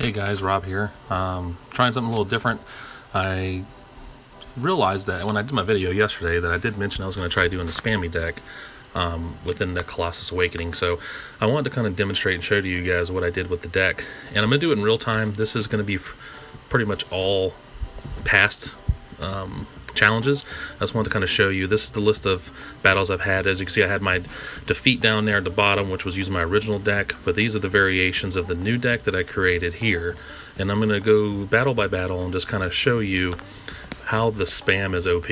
Hey guys, Rob here. Trying something a little different. I realized that when I did my video yesterday that I did mention I was going to try doing the spammy deck within the Colossus Awakening. So I wanted to kind of demonstrate and show to you guys what I did with the deck. And I'm going to do it in real time. This is going to be pretty much all past challenges. I just wanted to kind of show you, this is the list of battles I've had. As you can see, I had my defeat down there at the bottom, which was using my original deck, but these are the variations of the new deck that I created here. And I'm going to go battle by battle and just kind of show you how the spam is OP.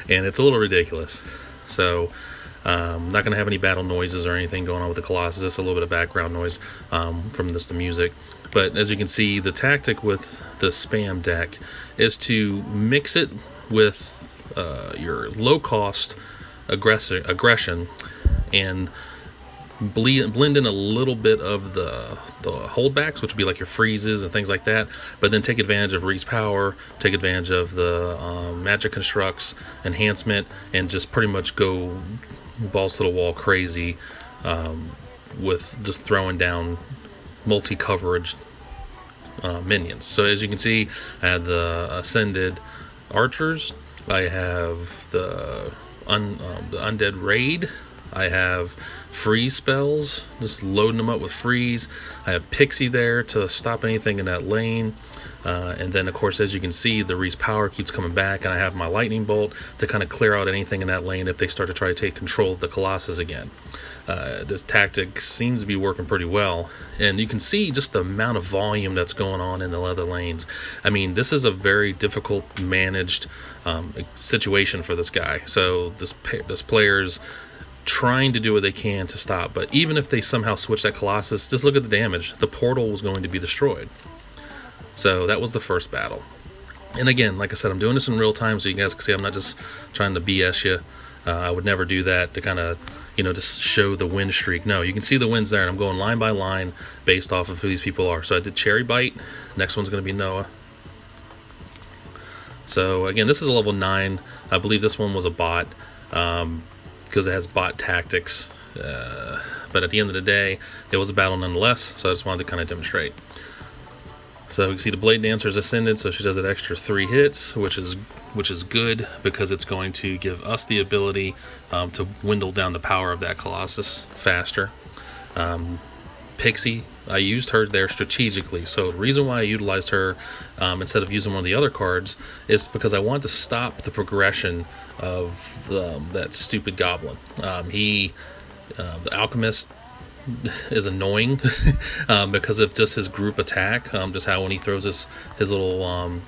And it's a little ridiculous. So I'm not going to have any battle noises or anything going on with the Colossus. It's a little bit of background noise from the music. But as you can see, the tactic with the spam deck is to mix it with your low-cost aggression and blend in a little bit of the holdbacks, which would be like your freezes and things like that, but then take advantage of Reese Power, take advantage of the Magic Constructs enhancement, and just pretty much go balls to the wall crazy with just throwing down multi-coverage minions. So as you can see, I have the Ascended Archers, I have the Undead Raid, I have freeze spells, just loading them up with freeze. I have Pixie there to stop anything in that lane. And then, of course, as you can see, the Reese Power keeps coming back, and I have my Lightning Bolt to kind of clear out anything in that lane if they start to try to take control of the Colossus again. This tactic seems to be working pretty well, and you can see just the amount of volume that's going on in the other lanes. I mean, this is a very difficult managed situation for this guy. So this player's trying to do what they can to stop, but even if they somehow switch that Colossus, just look at the damage. The portal was going to be destroyed. So that was the first battle. And again, like I said, I'm doing this in real time so you guys can see I'm not just trying to BS you. I would never do that to kind of, just show the win streak. No, you can see the wins there, and I'm going line by line based off of who these people are. So I did Cherry Bite. Next one's going to be Noah. So again, this is a level 9. I believe this one was a bot because it has bot tactics. But at the end of the day, it was a battle nonetheless, so I just wanted to kind of demonstrate. So you can see the Blade Dancer's Ascended, so she does an extra 3 hits, which is good because it's going to give us the ability to dwindle down the power of that Colossus faster. Pixie, I used her there strategically. So the reason why I utilized her instead of using one of the other cards is because I wanted to stop the progression of that stupid goblin. The Alchemist is annoying because of just his group attack, just how when he throws his little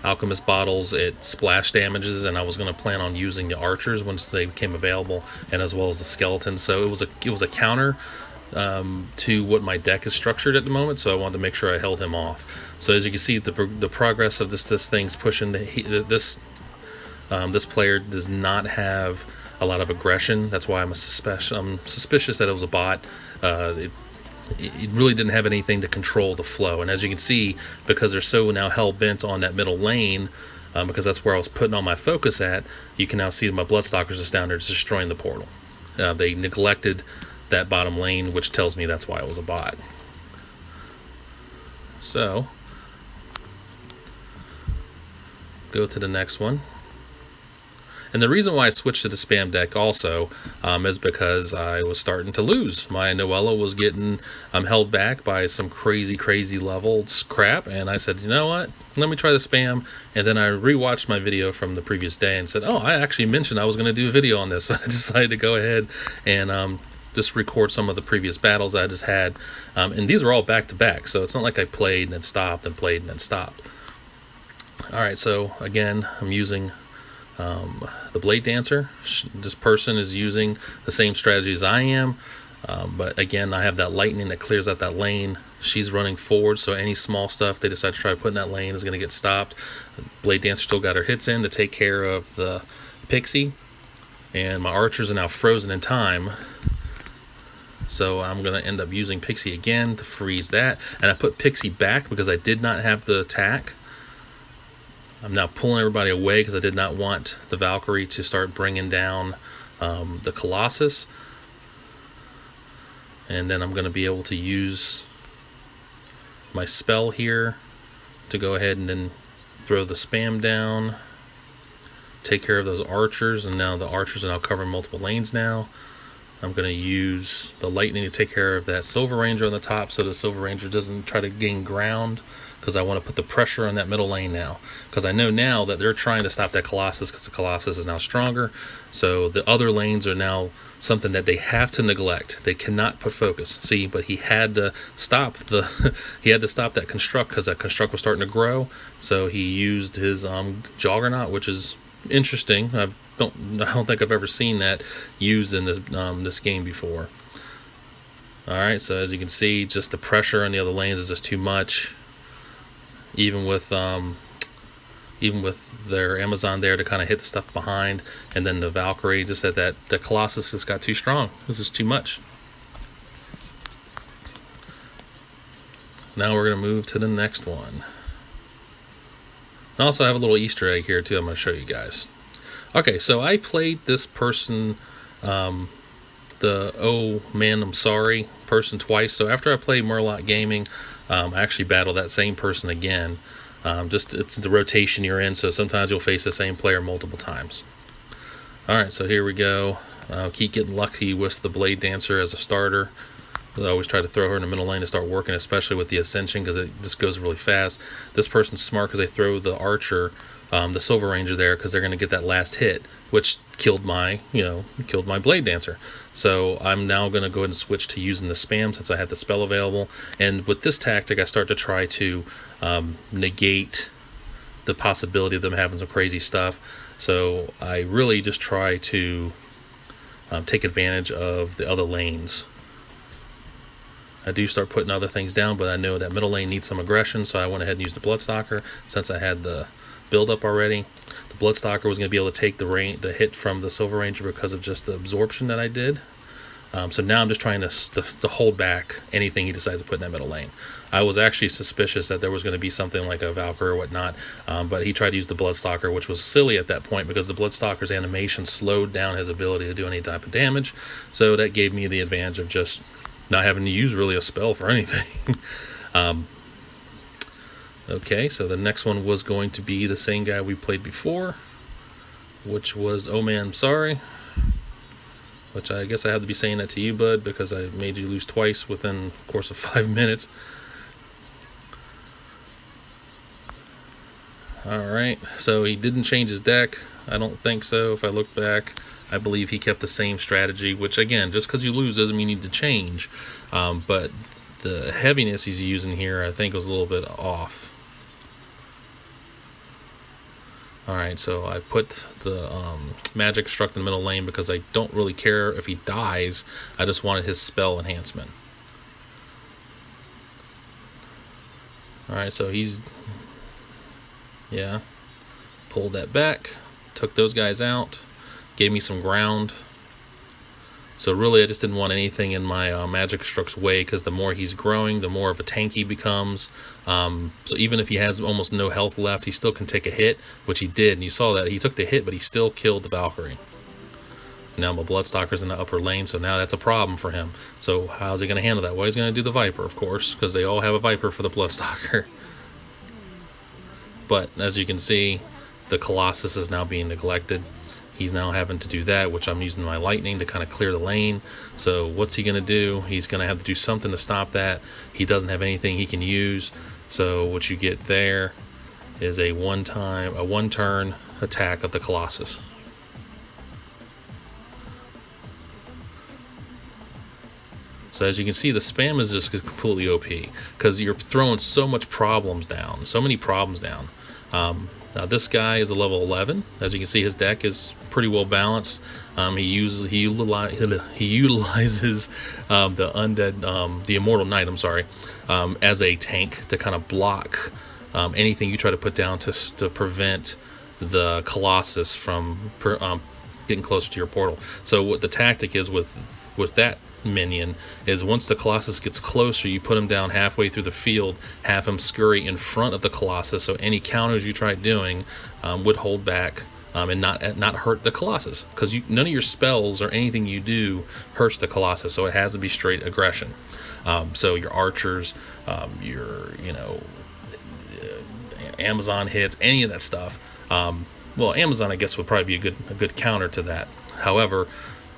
alchemist bottles, it splash damages, and I was going to plan on using the archers once they became available, and as well as the skeletons. So it was a counter to what my deck is structured at the moment, so I wanted to make sure I held him off. So as you can see, the progress of this thing's pushing this player does not have a lot of aggression. That's why I'm suspicious that it was a bot. It really didn't have anything to control the flow, and as you can see, because they're so now hell-bent on that middle lane, because that's where I was putting all my focus at, you can now see my Bloodstalkers just down there just destroying the portal. They neglected that bottom lane, which tells me that's why it was a bot. So go to the next one. And the reason why I switched to the spam deck also is because I was starting to lose. My Noella was getting held back by some crazy leveled crap, and I said, you know what? Let me try the spam. And then I rewatched my video from the previous day and said, oh, I actually mentioned I was going to do a video on this. So I decided to go ahead and just record some of the previous battles I just had. And these are all back-to-back, so it's not like I played and then stopped and played and then stopped. All right, so again, I'm using the Blade Dancer. This person is using the same strategy as I am, but again, I have that lightning that clears out that lane. She's running forward, so any small stuff they decide to try to put in that lane is going to get stopped. Blade Dancer still got her hits in to take care of the Pixie, and my archers are now frozen in time, so I'm going to end up using Pixie again to freeze that. And I put Pixie back because I did not have the attack. I'm now pulling everybody away because I did not want the Valkyrie to start bringing down the Colossus. And then I'm going to be able to use my spell here to go ahead and then throw the spam down, take care of those archers, and now the archers are now covering multiple lanes now. I'm going to use the lightning to take care of that Silver Ranger on the top so the Silver Ranger doesn't try to gain ground, because I want to put the pressure on that middle lane now, because I know now that they're trying to stop that Colossus because the Colossus is now stronger. So the other lanes are now something that they have to neglect. They cannot put focus. See, but he had to stop he had to stop that construct because that construct was starting to grow. So he used his Juggernaut, which is interesting. I don't think I've ever seen that used in this game before. All right, so as you can see, just the pressure on the other lanes is just too much. Even with their Amazon there to kind of hit the stuff behind, and then the Valkyrie, just that the Colossus just got too strong. This is too much. Now we're going to move to the next one. And also I have a little Easter egg here too I'm going to show you guys. Okay, so I played this person, the "Oh Man, I'm Sorry" person twice. So after I played Murloc Gaming, I actually battled that same person again. It's the rotation you're in, so sometimes you'll face the same player multiple times. Alright, so here we go. Keep getting lucky with the Blade Dancer as a starter. I always try to throw her in the middle lane to start working, especially with the Ascension, because it just goes really fast. This person's smart because they throw the Archer, the Silver Ranger there, because they're going to get that last hit, which killed my Blade Dancer. So I'm now going to go ahead and switch to using the spam since I had the spell available. And with this tactic, I start to try to negate the possibility of them having some crazy stuff. So I really just try to take advantage of the other lanes. I do start putting other things down, but I know that middle lane needs some aggression, so I went ahead and used the Bloodstalker since I had the build up already. The Bloodstalker was going to be able to take the hit from the Silver Ranger because of just the absorption that I did. So now I'm just trying to hold back anything he decides to put in that middle lane. I was actually suspicious that there was going to be something like a Valkyrie or whatnot, but he tried to use the Bloodstalker, which was silly at that point because the Bloodstalker's animation slowed down his ability to do any type of damage. So that gave me the advantage of just not having to use really a spell for anything. Okay, so the next one was going to be the same guy we played before, which was "Oh Man, I'm Sorry," which I guess I have to be saying that to you, bud, because I made you lose twice within the course of 5 minutes. Alright, so he didn't change his deck. I don't think so. If I look back, I believe he kept the same strategy, which again, just because you lose doesn't mean you need to change. But the heaviness he's using here, I think, was a little bit off. Alright, so I put the Magic Struck in the middle lane because I don't really care if he dies. I just wanted his spell enhancement. Alright, so he's... yeah. Pulled that back. Took those guys out. Gave me some ground. So really I just didn't want anything in my Magic Struck's way, because the more he's growing, the more of a tank he becomes. So even if he has almost no health left, he still can take a hit, which he did. And you saw that he took the hit, but he still killed the Valkyrie. Now my Bloodstalker's in the upper lane, so now that's a problem for him. So how's he going to handle that? Well, he's going to do the Viper, of course, because they all have a Viper for the Bloodstalker. But as you can see, the Colossus is now being neglected. He's now having to do that, which I'm using my lightning to kind of clear the lane. So what's he going to do? He's going to have to do something to stop that. He doesn't have anything he can use. So what you get there is a one-turn attack of the Colossus. So as you can see, the spam is just completely OP because you're throwing so many problems down. Now this guy is a level 11. As you can see, his deck is pretty well balanced. He utilizes the undead, the Immortal Knight, as a tank to kind of block anything you try to put down to prevent the Colossus from getting closer to your portal. So what the tactic is with that minion is, once the Colossus gets closer, you put him down halfway through the field, have him scurry in front of the Colossus, so any counters you try doing would hold back and not hurt the Colossus, because none of your spells or anything you do hurts the Colossus, so it has to be straight aggression. So your archers, your Amazon hits, any of that stuff. Well, Amazon, I guess, would probably be a good counter to that. However,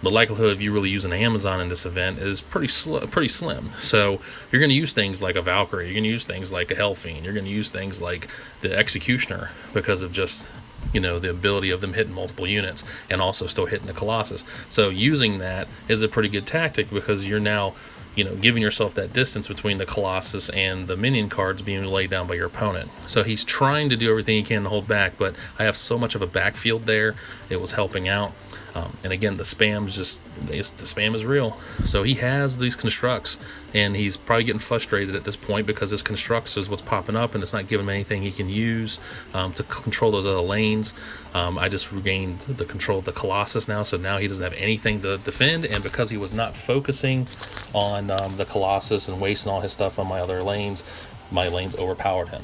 the likelihood of you really using an Amazon in this event is pretty slim. So you're going to use things like a Valkyrie, you're going to use things like a Hellfiend, you're going to use things like the Executioner because of just the ability of them hitting multiple units and also still hitting the Colossus. So using that is a pretty good tactic because you're now giving yourself that distance between the Colossus and the minion cards being laid down by your opponent. So he's trying to do everything he can to hold back, but I have so much of a backfield there, it was helping out. And again, the spam is real. So he has these constructs, and he's probably getting frustrated at this point because his constructs is what's popping up, and it's not giving him anything he can use to control those other lanes. I just regained the control of the Colossus now, so now he doesn't have anything to defend, and because he was not focusing on the Colossus and wasting all his stuff on my other lanes, my lanes overpowered him.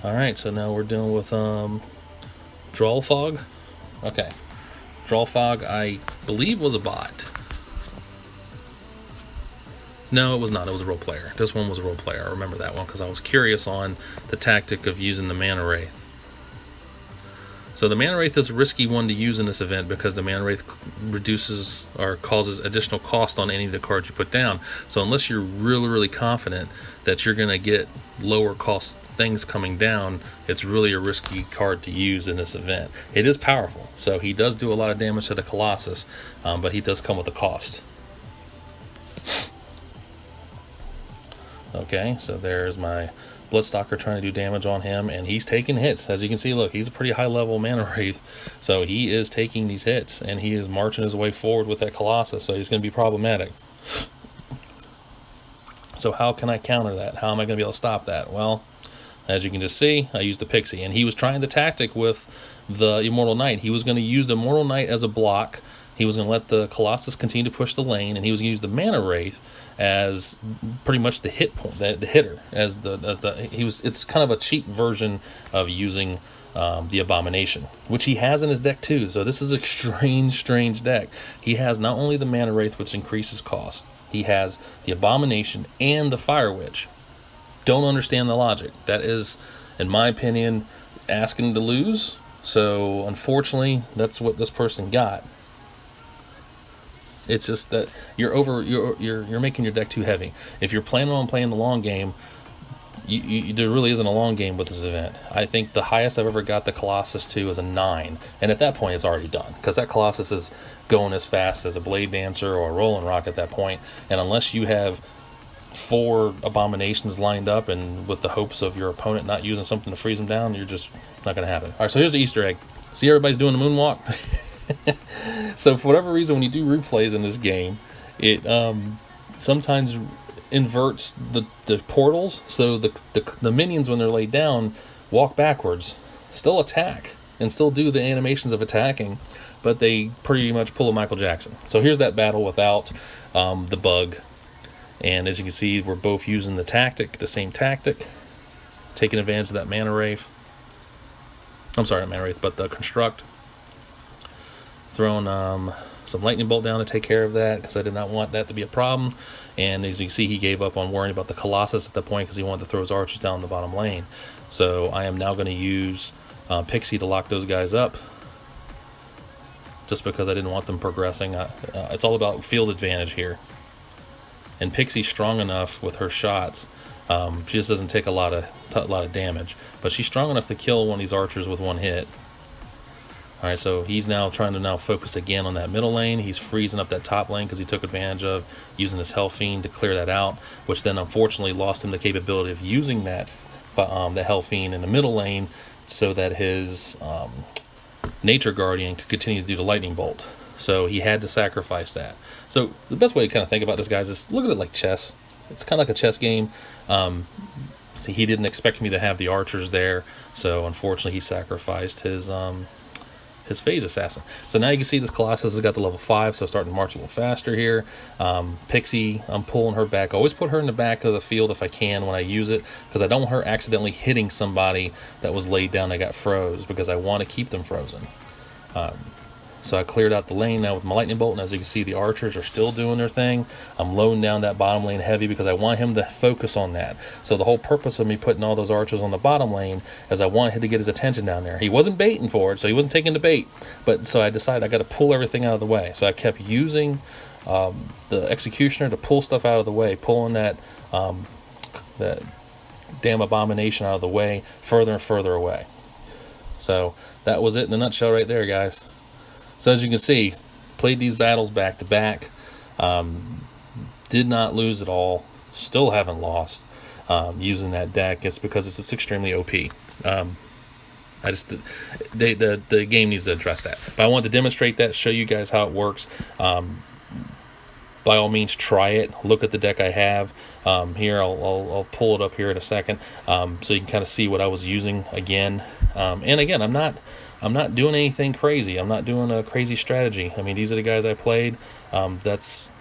Alright, so now we're dealing with Duel Fog. Okay. Duel Fog, I believe, was a bot. No, it was not. It was a role player. This one was a role player. I remember that one because I was curious on the tactic of using the Mana Wraith. So the Mana Wraith is a risky one to use in this event because the Mana Wraith reduces or causes additional cost on any of the cards you put down. So unless you're really, really confident that you're going to get lower cost things coming down, it's really a risky card to use in this event. It is powerful, so he does do a lot of damage to the Colossus, but he does come with a cost. Okay, so there's my Bloodstalker trying to do damage on him, and he's taking hits. As you can see, look, he's a pretty high level Mana Wraith, so he is taking these hits, and he is marching his way forward with that Colossus, so he's going to be problematic. So how can I counter that? How am I going to be able to stop that? Well, as you can just see, I used the Pixie, and he was trying the tactic with the Immortal Knight. He was going to use the Immortal Knight as a block. He was going to let the Colossus continue to push the lane, and he was going to use the Mana Wraith as pretty much the hit point, the hitter. It's kind of a cheap version of using the Abomination, which he has in his deck too. So this is a strange deck. He has not only the Mana Wraith, which increases cost, he has the Abomination and the Fire Witch. Don't understand the logic. That is, in my opinion, asking to lose. So unfortunately, that's what this person got. It's just that you're making your deck too heavy. If you're planning on playing the long game, there really isn't a long game with this event. I think the highest I've ever got the Colossus to is a 9, and at that point it's already done because that Colossus is going as fast as a Blade Dancer or a Rolling Rock at that point, and unless you have 4 Abominations lined up and with the hopes of your opponent not using something to freeze them down, you're just not going to happen. Alright, so here's the Easter egg. See, everybody's doing the moonwalk? So for whatever reason, when you do replays in this game, it sometimes inverts the portals, so the minions, when they're laid down, walk backwards, still attack, and still do the animations of attacking, but they pretty much pull a Michael Jackson. So here's that battle without the bug. And as you can see, we're both using the same tactic, taking advantage of that Mana Wraith. I'm sorry, not Mana Wraith, but the Construct. Throwing some Lightning Bolt down to take care of that because I did not want that to be a problem. And as you can see, he gave up on worrying about the Colossus at the point because he wanted to throw his archers down the bottom lane. So I am now going to use Pixie to lock those guys up, just because I didn't want them progressing. It's all about field advantage here. And Pixie's strong enough with her shots. She just doesn't take a lot of damage, but she's strong enough to kill one of these archers with one hit. Alright, so he's now trying to focus again on that middle lane. He's freezing up that top lane because he took advantage of using his Hellfiend to clear that out, which then unfortunately lost him the capability of using the Hellfiend in the middle lane so that his Nature Guardian could continue to do the Lightning Bolt. So he had to sacrifice that. So the best way to kind of think about this, guys, is look at it like chess. It's kind of like a chess game. He didn't expect me to have the archers there, so unfortunately he sacrificed his Phase Assassin. So now you can see this Colossus has got the level 5, so starting to march a little faster here. Pixie, I'm pulling her back. I always put her in the back of the field if I can when I use it, because I don't want her accidentally hitting somebody that was laid down that got froze, because I want to keep them frozen. So I cleared out the lane now with my lightning bolt, and as you can see, the archers are still doing their thing. I'm loading down that bottom lane heavy because I want him to focus on that. So the whole purpose of me putting all those archers on the bottom lane is I want him to get his attention down there. He wasn't baiting for it, so he wasn't taking the bait. But so I decided I got to pull everything out of the way. So I kept using the executioner to pull stuff out of the way, pulling that damn abomination out of the way, further and further away. So that was it in a nutshell right there, guys. So as you can see, played these battles back to back, did not lose at all, still haven't lost using that deck. It's because it's extremely OP. The game needs to address that. But I wanted to demonstrate that, show you guys how it works. By all means, try it. Look at the deck I have. Here, I'll pull it up here in a second, so you can kind of see what I was using again. And again, I'm not doing anything crazy. I'm not doing a crazy strategy. I mean, these are the guys I played. That's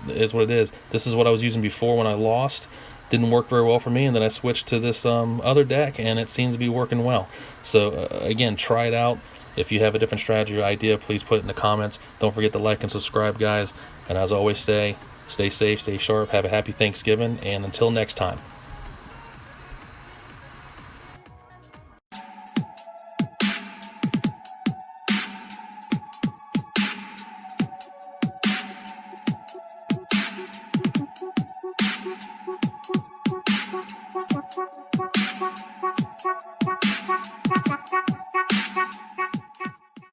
is what it is. This is what I was using before when I lost. Didn't work very well for me, and then I switched to this other deck, and it seems to be working well. So again, try it out. If you have a different strategy or idea, please put it in the comments. Don't forget to like and subscribe, guys. And as I always say, stay safe, stay sharp, have a happy Thanksgiving, and until next time.